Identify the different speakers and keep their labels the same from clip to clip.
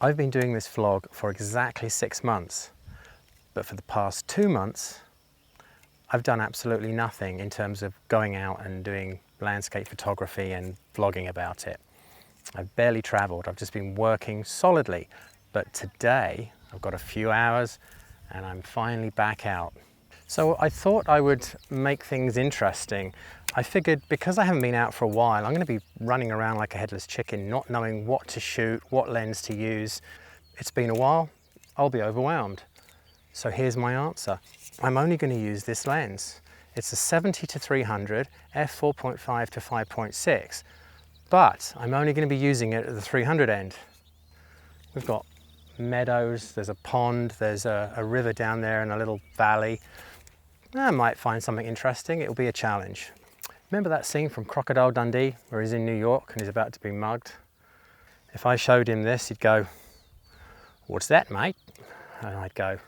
Speaker 1: I've been doing this vlog for exactly 6 months, but for the past 2 months, I've done absolutely nothing in terms of going out and doing landscape photography and vlogging about it. I've barely traveled, I've just been working solidly, but today I've got a few hours and I'm finally back out. So I thought I would make things interesting. I figured because I haven't been out for a while, I'm going to be running around like a headless chicken, not knowing what to shoot, what lens to use. It's been a while, I'll be overwhelmed. So here's my answer. I'm only going to use this lens. It's a 70-300 f4.5 to 5.6, but I'm only going to be using it at the 300 end. We've got meadows, there's a pond, there's a river down there and a little valley. I might find something interesting, it'll be a challenge. Remember that scene from Crocodile Dundee where he's in New York and he's about to be mugged? If I showed him this, he'd go, "What's that, mate?" And I'd go,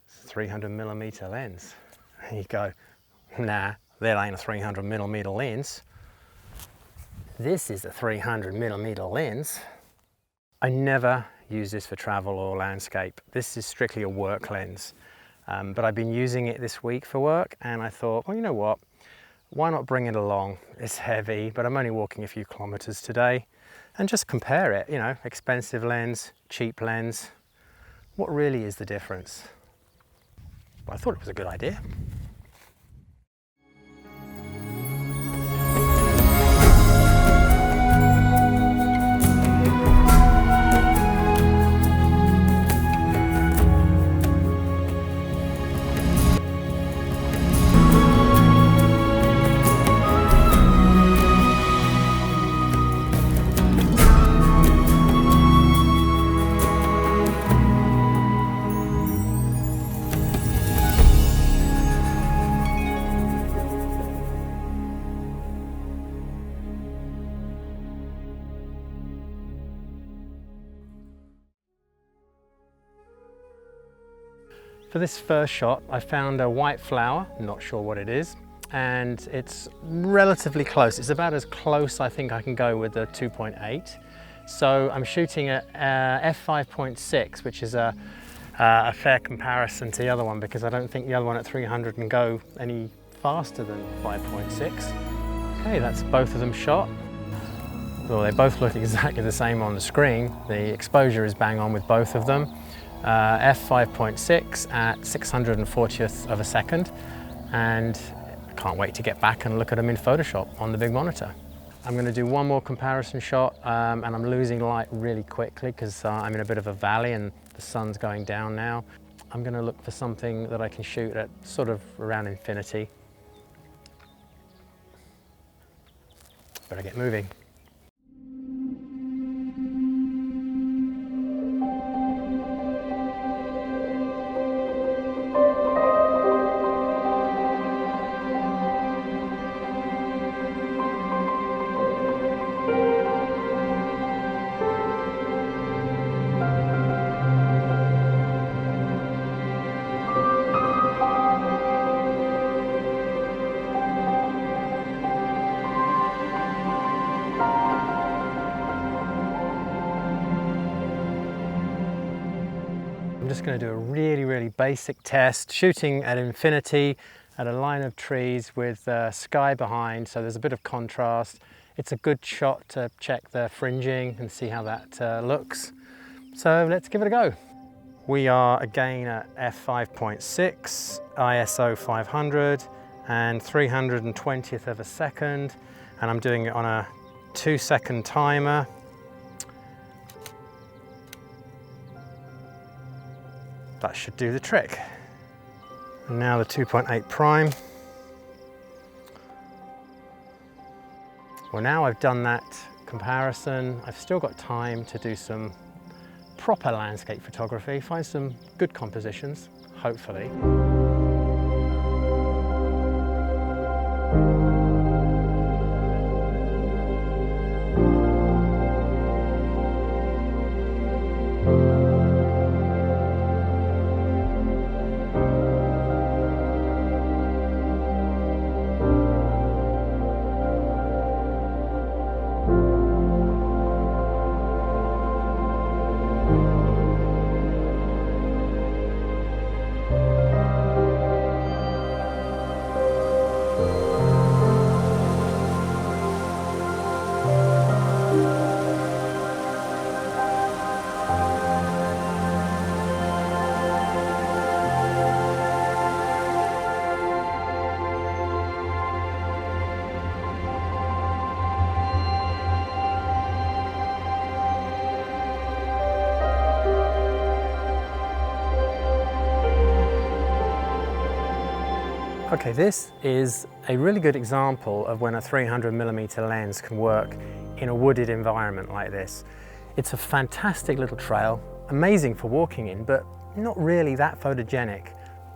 Speaker 1: "It's a 300mm lens." And he'd go, "Nah, that ain't a 300mm lens. This is a 300mm lens." I never use this for travel or landscape. This is strictly a work lens. But I've been using it this week for work and I thought, well, you know what? Why not bring it along? It's heavy, but I'm only walking a few kilometers today and just compare it, you know, expensive lens, cheap lens. What really is the difference? Well, I thought it was a good idea. For this first shot, I found a white flower, not sure what it is, and it's relatively close. It's about as close I think I can go with the 2.8. So I'm shooting at f5.6, which is a fair comparison to the other one because I don't think the other one at 300 can go any faster than 5.6. Okay, that's both of them shot. Well, they both look exactly the same on the screen. The exposure is bang on with both of them. f5.6 at 640th of a second, and I can't wait to get back and look at them in Photoshop on the big monitor. I'm going to do one more comparison shot and I'm losing light really quickly because I'm in a bit of a valley and the sun's going down now. I'm going to look for something that I can shoot at sort of around infinity. Better get moving. I'm just going to do a really basic test, shooting at infinity at a line of trees with sky behind, so there's a bit of contrast. It's a good shot to check the fringing and see how that looks. So let's give it a go. We are again at f5.6, ISO 500 and 320th of a second, and I'm doing it on a 2-second timer. That should do the trick. And now the 2.8 prime. Well, now I've done that comparison, I've still got time to do some proper landscape photography, find some good compositions, hopefully. Okay, this is a really good example of when a 300mm lens can work in a wooded environment like this. It's a fantastic little trail, amazing for walking in, but not really that photogenic,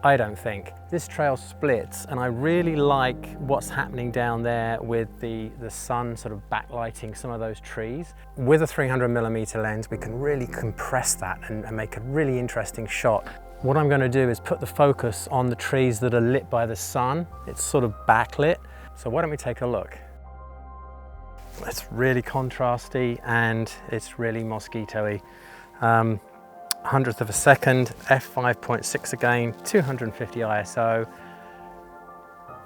Speaker 1: I don't think. This trail splits, and I really like what's happening down there with the sun sort of backlighting some of those trees. With a 300mm lens, we can really compress that and make a really interesting shot. What I'm going to do is put the focus on the trees that are lit by the sun. It's sort of backlit. So why don't we take a look? It's really contrasty and it's really mosquito-y. 100th of a second, f5.6 again, 250 ISO.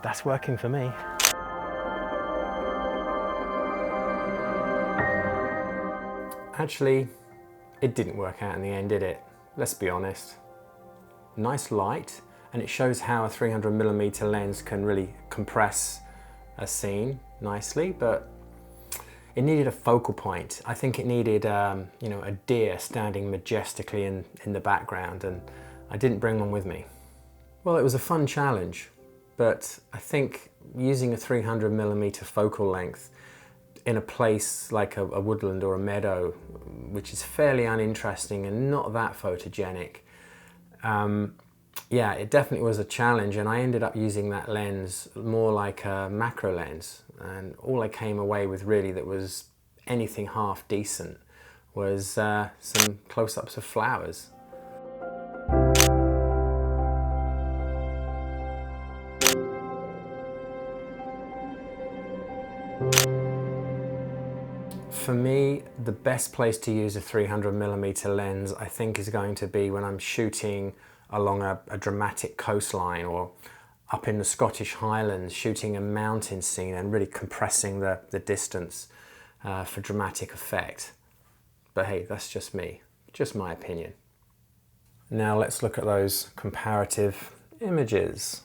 Speaker 1: That's working for me. Actually, it didn't work out in the end, did it? Let's be honest. Nice light, and it shows how a 300mm lens can really compress a scene nicely, but it needed a focal point. I think it needed you know, a deer standing majestically in the background, and I didn't bring one with me. Well, it was a fun challenge, but I think using a 300mm focal length in a place like a woodland or a meadow, which is fairly uninteresting and not that photogenic, yeah, it definitely was a challenge, and I ended up using that lens more like a macro lens, and all I came away with really that was anything half decent was some close-ups of flowers. For me, the best place to use a 300mm lens, I think, is going to be when I'm shooting along a dramatic coastline, or up in the Scottish Highlands, shooting a mountain scene and really compressing the distance for dramatic effect. But hey, that's just me, just my opinion. Now let's look at those comparative images.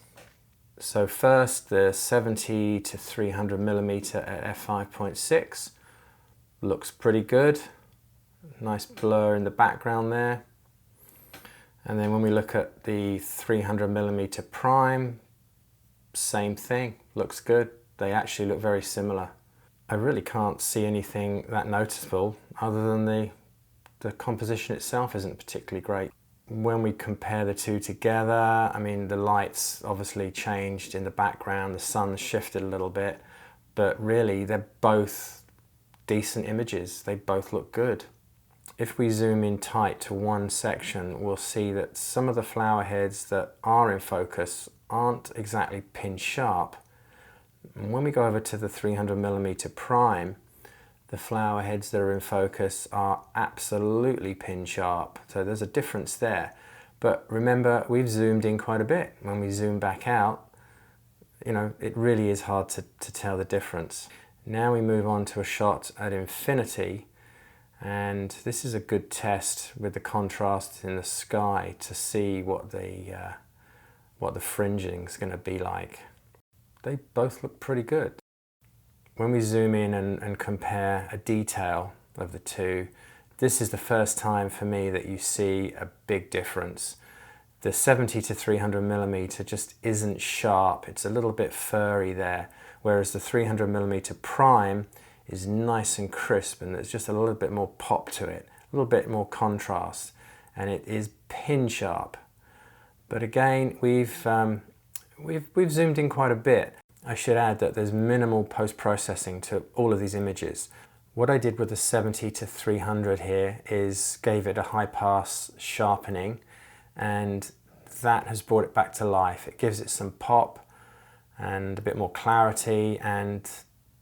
Speaker 1: So first, the 70 to 300mm at f5.6 looks pretty good. Nice blur in the background there. And then when we look at the 300mm prime, same thing, looks good. They actually look very similar. I really can't see anything that noticeable other than the composition itself isn't particularly great. When we compare the two together, I mean, the lights obviously changed in the background, the sun shifted a little bit, but really they're both decent images. They both look good. If we zoom in tight to one section, we'll see that some of the flower heads that are in focus aren't exactly pin sharp. And when we go over to the 300mm prime, the flower heads that are in focus are absolutely pin sharp. So there's a difference there. But remember, we've zoomed in quite a bit. When we zoom back out, you know, it really is hard to tell the difference. Now we move on to a shot at infinity. And this is a good test with the contrast in the sky to see what the fringing is going to be like. They both look pretty good. When we zoom in and compare a detail of the two, this is the first time for me that you see a big difference. The 70 to 300mm just isn't sharp. It's a little bit furry there, whereas the 300mm prime is nice and crisp, and there's just a little bit more pop to it, a little bit more contrast, and it is pin sharp. But again, we've zoomed in quite a bit. I should add that there's minimal post-processing to all of these images. What I did with the 70 to 300 here is gave it a high pass sharpening, and that has brought it back to life. It gives it some pop and a bit more clarity, and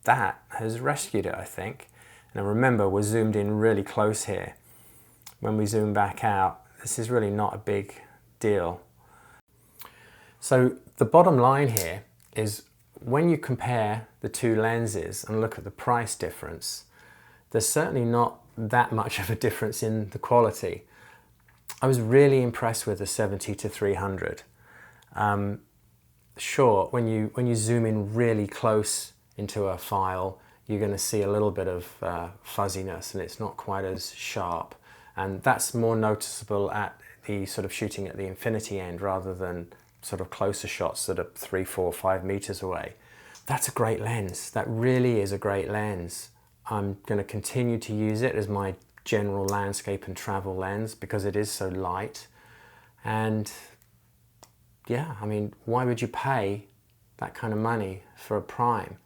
Speaker 1: that has rescued it, I think. Now remember, we're zoomed in really close here. When we zoom back out, this is really not a big deal. So the bottom line here is, when you compare the two lenses and look at the price difference, there's certainly not that much of a difference in the quality. I was really impressed with the 70 to 300. Sure, when you zoom in really close into a file, you're going to see a little bit of fuzziness, and it's not quite as sharp. And that's more noticeable at the sort of shooting at the infinity end rather than sort of closer shots that are 3, 4, 5 meters away. That's a great lens. That really is a great lens. I'm going to continue to use it as my general landscape and travel lens because it is so light. And yeah, I mean, why would you pay that kind of money for a prime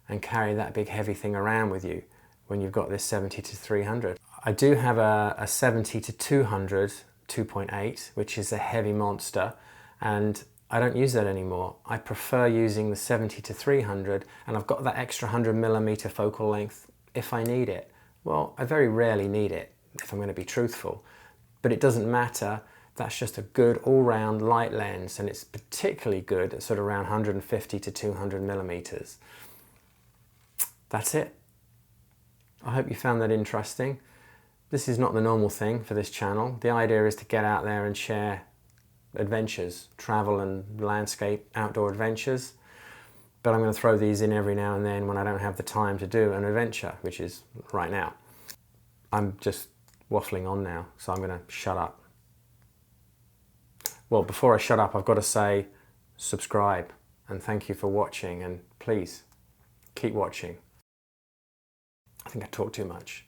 Speaker 1: and carry that big heavy thing around with you when you've got this 70-300? I do have a 70-200 2.8, which is a heavy monster, and I don't use that anymore. I prefer using the 70-300, and I've got that extra 100mm focal length if I need it. Well, I very rarely need it, if I'm going to be truthful, but it doesn't matter. That's just a good all-round light lens, and it's particularly good at sort of around 150-200mm. That's it. I hope you found that interesting. This is not the normal thing for this channel. The idea is to get out there and share adventures, travel and landscape, outdoor adventures. But I'm going to throw these in every now and then when I don't have the time to do an adventure, which is right now. I'm just waffling on now, so I'm going to shut up. Well, before I shut up, I've got to say subscribe and thank you for watching, and please keep watching. I think I talk too much.